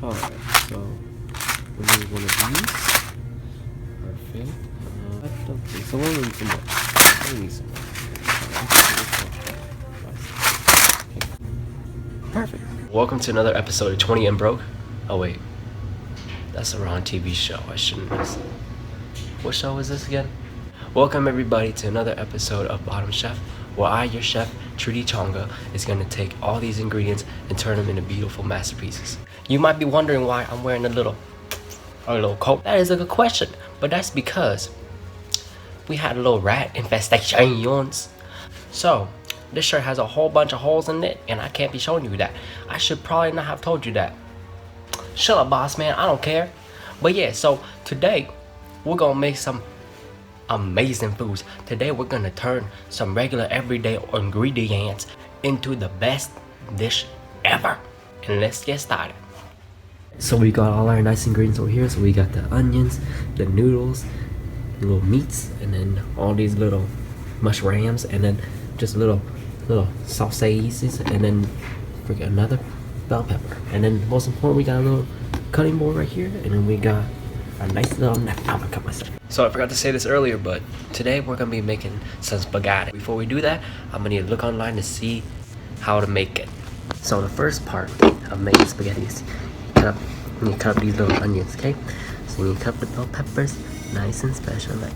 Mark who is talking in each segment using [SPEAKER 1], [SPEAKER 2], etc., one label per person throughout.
[SPEAKER 1] Alright, so we need one of these. Perfect. Okay, so we'll need some more. We need some more. Perfect. Welcome to another episode of 20 and Broke. Oh wait, that's the wrong TV show. I shouldn't miss. What show is this again? Welcome everybody to another episode of Bottom Chef, where I, your chef, Triétty-Chonga, is going to take all these ingredients and turn them into beautiful masterpieces. You might be wondering why I'm wearing a little coat. That is a good question, but that's because we had a little rat infestation. So this shirt has a whole bunch of holes in it, and I can't be showing you that. I should probably not have told you that. Shut up, boss man, I don't care. But yeah, so today we're gonna make some amazing foods. Today we're gonna turn some regular everyday ingredients into the best dish ever. And let's get started. So we got all our nice ingredients over here. So we got the onions, the noodles, the little meats, and then all these little mushrooms, and then just little sausages, and then forget another bell pepper, and then most important we got a little cutting board right here, and then we got a nice little knife. I'm gonna cut myself. So I forgot to say this earlier, but today we're gonna be making some spaghetti. Before we do that, I'm gonna need to look online to see how to make it. So the first part of making spaghetti is you cut up these little onions, okay? So you cut the bell peppers nice and special, like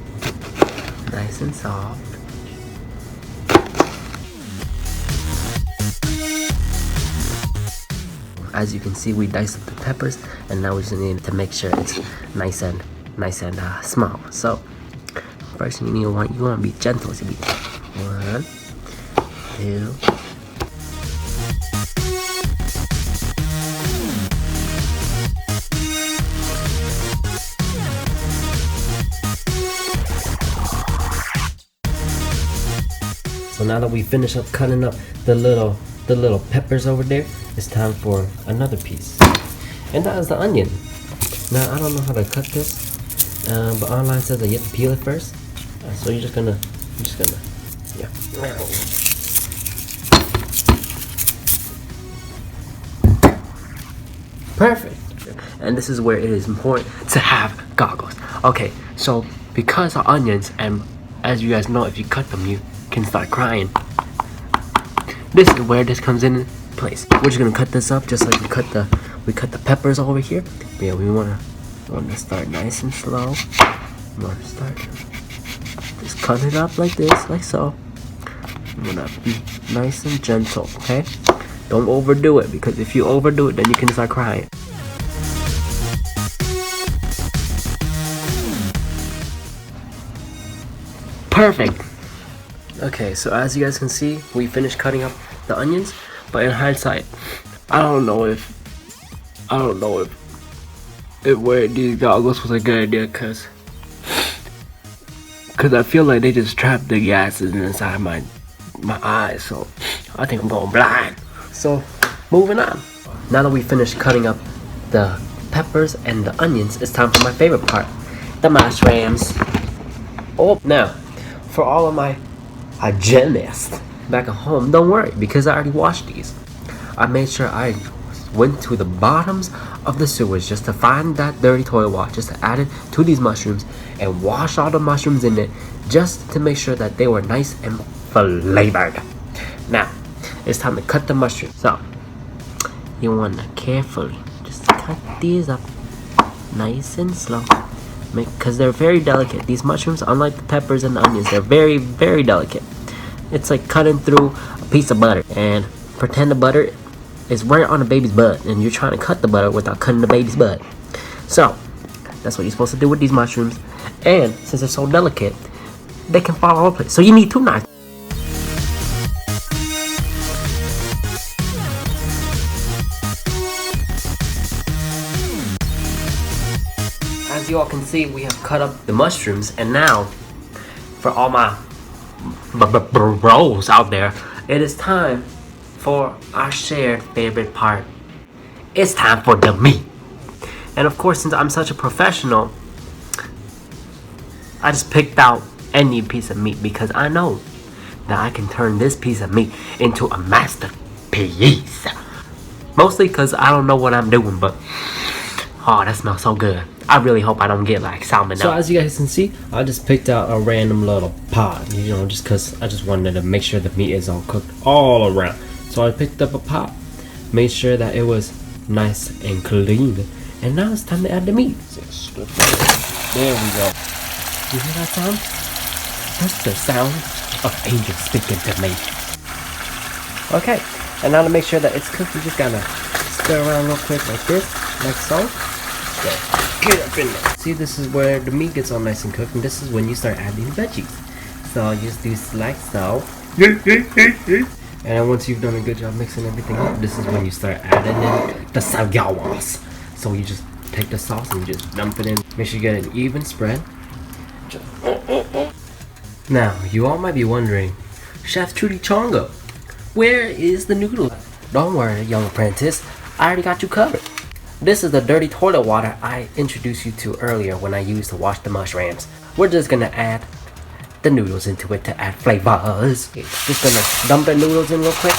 [SPEAKER 1] nice and soft. As you can see, we diced up the peppers, and now we just need to make sure it's nice and small. So first thing you want to be gentle. So you be 1, 2. So now that we finish up cutting up the little peppers over there, it's time for another piece, and that is the onion. Now I don't know how to cut this, but online says that you have to peel it first. So you're just gonna, yeah. Perfect. And this is where it is important to have goggles. Okay, so because of onions, and as you guys know, if you cut them, you can start crying. This is where this comes in place. We're just gonna cut this up just like we cut the peppers over here. But yeah, we wanna start nice and slow. We wanna start just cut it up like this, like so. You wanna be nice and gentle, okay? Don't overdo it, because if you overdo it, then you can start crying. Perfect. Okay, so as you guys can see, we finished cutting up the onions, but in hindsight, I don't know if wearing these goggles was a good idea, cause I feel like they just trapped the gases inside my eyes, so I think I'm going blind. So moving on. Now that we finished cutting up the peppers and the onions, it's time for my favorite part, the mushrooms. Oh, now for all of my hygienists back at home, don't worry, because I already washed these. I made sure I went to the bottoms of the sewers just to find that dirty toilet water, just to add it to these mushrooms and wash all the mushrooms in it, just to make sure that they were nice and flavored. Now it's time to cut the mushrooms. So you want to carefully just cut these up nice and slow, because they're very delicate. These mushrooms, unlike the peppers and the onions, they're very, very delicate. It's like cutting through a piece of butter, and pretend the butter is right on a baby's butt, and you're trying to cut the butter without cutting the baby's butt. So that's what you're supposed to do with these mushrooms, and since they're so delicate, they can fall all over the place. So you need 2 knives. As you all can see, we have cut up the mushrooms, and now for all my bros out there, it is time for our shared favorite part. It's time for the meat. And of course, since I'm such a professional, I just picked out any piece of meat, because I know that I can turn this piece of meat into a masterpiece. Mostly because I don't know what I'm doing, but oh, that smells so good. I really hope I don't get like salmonella. So as you guys can see, I just picked out a random little pot, you know, just because I just wanted to make sure the meat is all cooked all around. So I picked up a pot, made sure that it was nice and clean, and now it's time to add the meat. There we go. You hear that sound? That's the sound of angels speaking to me. Okay, and now to make sure that it's cooked, you just gotta stir around real quick like this, like so. Get up in there. See, this is where the meat gets all nice and cooked, and this is when you start adding veggies. So you just do like so. And then once you've done a good job mixing everything up, this is when you start adding in the sauce. So you just take the sauce and you just dump it in. Make sure you get an even spread. Now, you all might be wondering, Chef Triétty-Chonga, where is the noodle? Don't worry, young apprentice, I already got you covered. This is the dirty toilet water I introduced you to earlier when I used to wash the mushrooms. We're just gonna add the noodles into it to add flavors. Just gonna dump the noodles in real quick.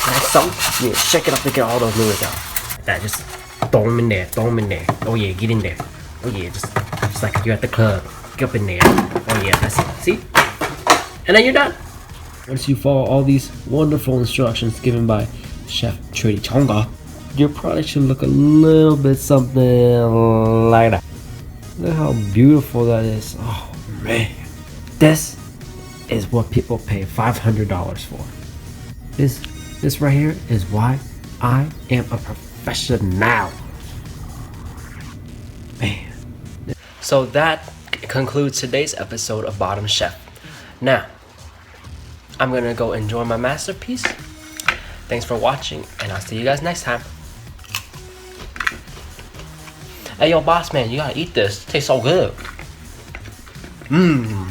[SPEAKER 1] Like so. Yeah, shake it up to get all those noodles out. Like that, just throw them in there, throw them in there. Oh yeah, get in there. Oh yeah, just like you're at the club. Get up in there. Oh yeah, that's it. See? And then you're done. Once you follow all these wonderful instructions given by Chef Triétty-Chonga, your product should look a little bit something like that. Look how beautiful that is. Oh man. This is what people pay $500 for. This right here is why I am a professional. Man. So that concludes today's episode of Bottom Chef. Now, I'm gonna go enjoy my masterpiece. Thanks for watching, and I'll see you guys next time. Hey yo, boss man, you gotta eat this. It tastes so good. Mmm.